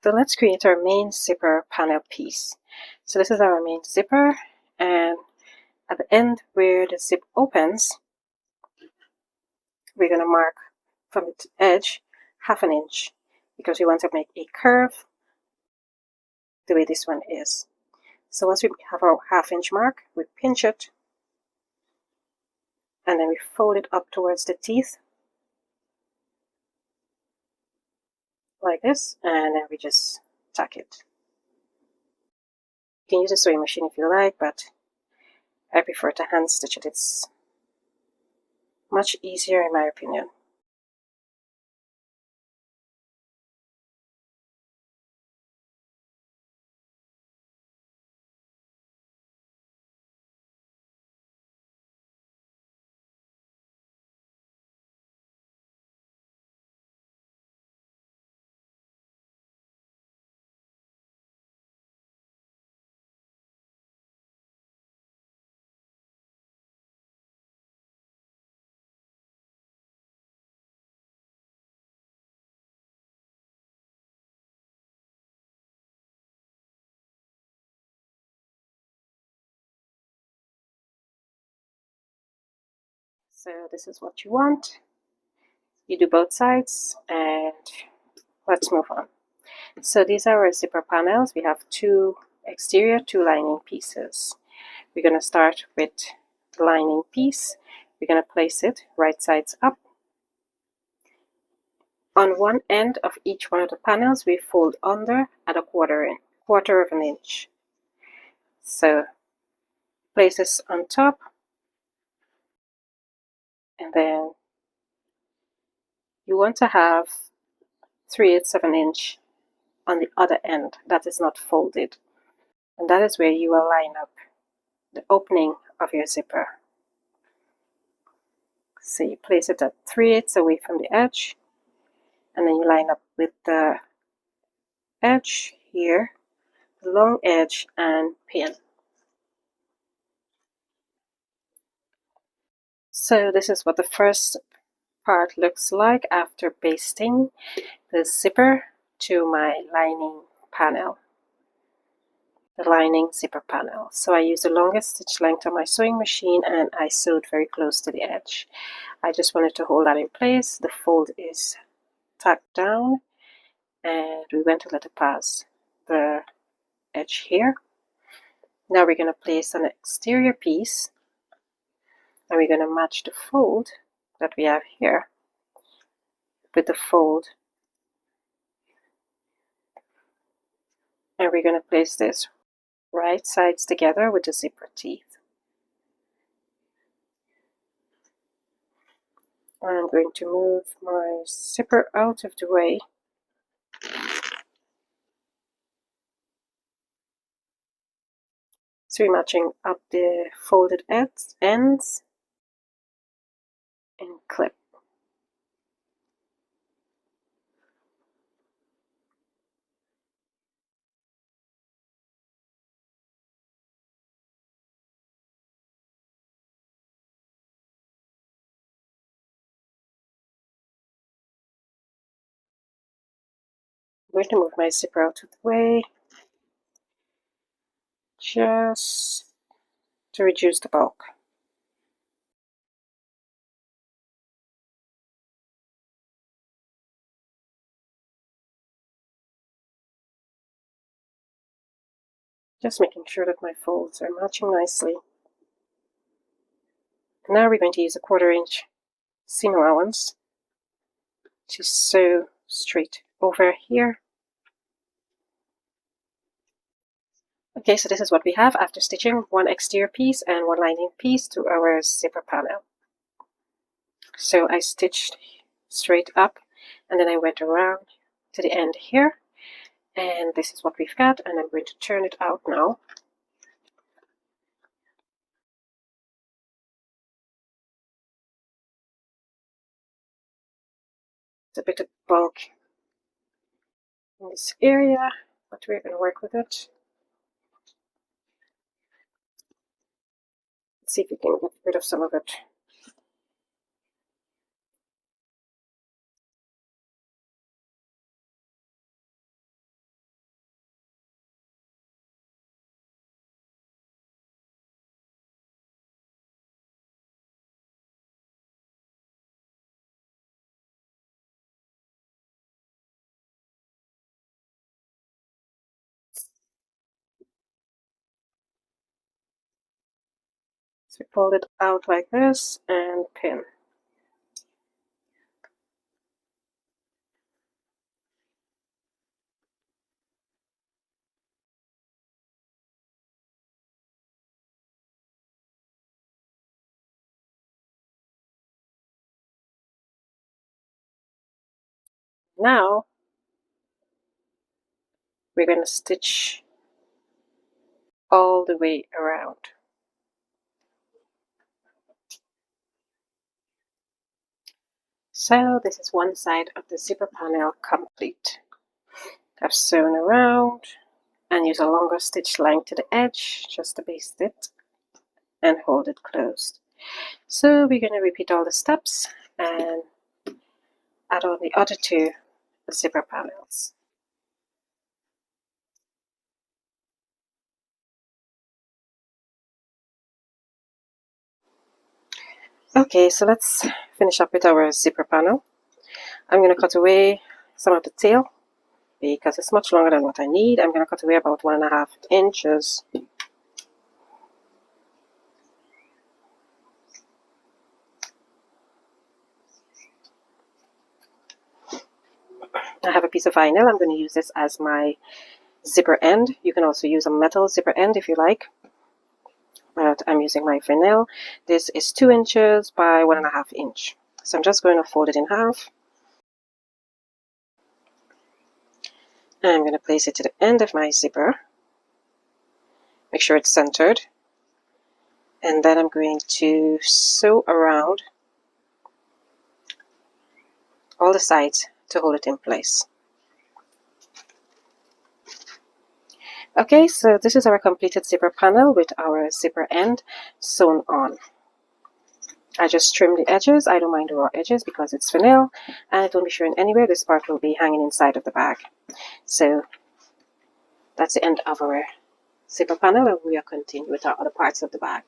So let's create our main zipper panel piece. So this is our main zipper, and at the end where the zip opens, we're going to mark from the edge 1/2 inch because we want to make a curve the way this one is. So once we have our 1/2 inch mark, we pinch it and then we fold it up towards the teeth like this, and then we just tack it. You can use a sewing machine if you like, but I prefer to hand stitch it. It's much easier in my opinion. So this is what you want. You do both sides, and let's move on. So these are our zipper panels. We have 2 exterior, 2 lining pieces. We're going to start with the lining piece. We're going to place it right sides up. On one end of each one of the panels, we fold under at a quarter of an inch. So place this on top, and then you want to have 3/8 of an inch on the other end that is not folded, and that is where you will line up the opening of your zipper. So you place it at 3/8 away from the edge, and then you line up with the edge here, the long edge, and pin. So this is what the first part looks like after basting the zipper to my lining panel, the lining zipper panel. So I used the longest stitch length on my sewing machine, and I sewed very close to the edge. I just wanted to hold that in place. The fold is tacked down, and we went a little past the edge here. Now we're going to place an exterior piece, and we're going to match the fold that we have here with the fold, and we're going to place this right sides together with the zipper teeth. I'm going to move my zipper out of the way. So we're matching up the folded ends and clip. I'm going to move my zipper out of the way just to reduce the bulk. Just making sure that my folds are matching nicely. Now we're going to use a 1/4 inch seam allowance to sew straight over here. Okay, so this is what we have after stitching 1 exterior piece and 1 lining piece to our zipper panel. So I stitched straight up, and then I went around to the end here, and this is what we've got, and I'm going to turn it out now. It's a bit of bulk in this area, but we're going to work with it. Let's see if we can get rid of some of it. So we fold it out like this and pin. Now we're going to stitch all the way around. So this is one side of the zipper panel complete. I've sewn around and use a longer stitch line to the edge just to baste it and hold it closed. So we're going to repeat all the steps and add on the other two zipper panels. Okay, so let's finish up with our zipper panel. I'm going to cut away some of the tail because it's much longer than what I need. I'm going to cut away about 1.5 inches. I have a piece of vinyl. I'm going to use this as my zipper end. You can also use a metal zipper end if you like, but I'm using my vinyl. This is 2 inches by 1.5 inch. So I'm just going to fold it in half. And I'm going to place it to the end of my zipper. Make sure it's centered. And then I'm going to sew around all the sides to hold it in place. Okay, so this is our completed zipper panel with our zipper end sewn on. I just trim the edges. I don't mind the raw edges because it's vinyl and it won't be showing anywhere. This part will be hanging inside of the bag. So that's the end of our zipper panel, and we are continuing with our other parts of the bag.